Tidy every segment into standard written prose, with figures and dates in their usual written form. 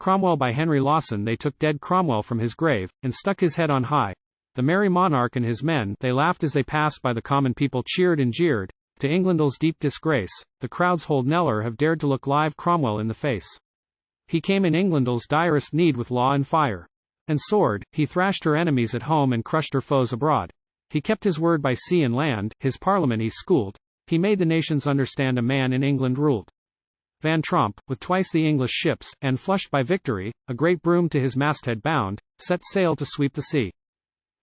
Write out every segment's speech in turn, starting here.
Cromwell by Henry Lawson. They took dead Cromwell from his grave, and stuck his head on high. The Merry Monarch and his men, they laughed as they passed by. The common people cheered and jeered. To Englandĺs' deep disgrace, the crowd's whoĺd neĺer have dared to look live Cromwell in the face. He came in Englandĺs' direst need with law and fire and sword. He thrashed her enemies at home and crushed her foes abroad. He kept his word by sea and land, his parliament he schooled. He made the nations understand a man in England ruled. Van Tromp, with twice the English ships, and flushed by victory, a great broom to his masthead bound, set sail to sweep the sea.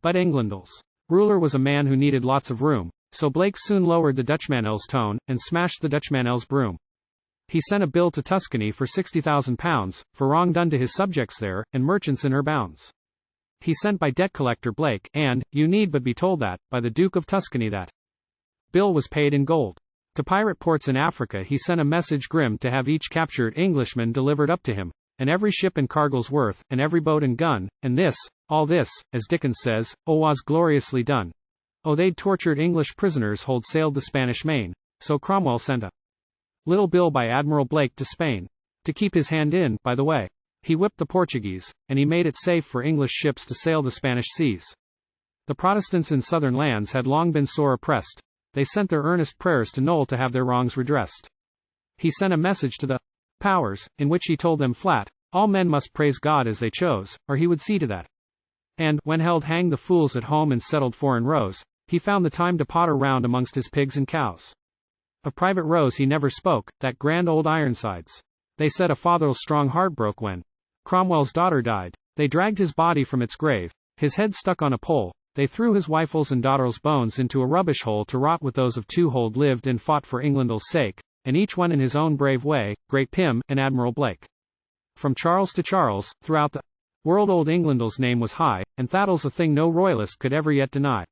But Englandĺs' ruler was a man who needed lots of room, so Blake soon lowered the Dutchmanĺs' tone, and smashed the Dutchmanĺs' broom. He sent a bill to Tuscany for £60,000, for wrong done to his subjects there, and merchants in her bounds. He sent by debt collector Blake, and, you need but be told that, by the Duke of Tuscany that bill was paid in gold. To pirate ports in Africa he sent a message grim to have each captured Englishman delivered up to him, and every ship and cargo's worth, and every boat and gun, and this, all this, as Dickens says, oh was gloriously done. Oh they'd tortured English prisoners hold sailed the Spanish Main, so Cromwell sent a little bill by Admiral Blake to Spain. To keep his hand in, by the way, he whipped the Portuguese, and he made it safe for English ships to sail the Spanish seas. The Protestants in southern lands had long been sore oppressed. They sent their earnest prayers to Noll to have their wrongs redressed. He sent a message to the powers, in which he told them flat, all men must praise God as they chose, or he would see to that. And, when held hanged the fools at home and settled foreign rows, he found the time to potter round amongst his pigs and cows. Of Private Rose he never spoke, that grand old Ironsides. They said a father's strong heart broke when Cromwell's daughter died. They dragged his body from its grave, his head stuck on a pole. They threw his wife's and daughter's bones into a rubbish hole to rot with those of two whoĺd lived and fought for Englandĺs' sake, and each one in his own brave way, Great Pym, and Admiral Blake. From Charles to Charles, throughout the world old Englandĺs' name was high, and that'l's a thing no royalist could ever yet deny.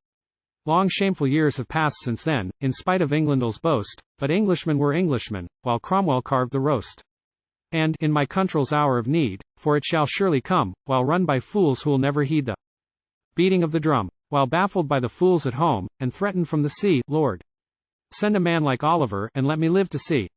Long shameful years have passed since then, in spite of Englandĺs' boast, but Englishmen were Englishmen, while Cromwell carved the roast. And, in my country's hour of need, for it shall surely come, while run by fools who'll never heed the beating of the drum, while baffled by the fools at home, and threatened from the sea, Lord, send a man like Oliver, and let me live to see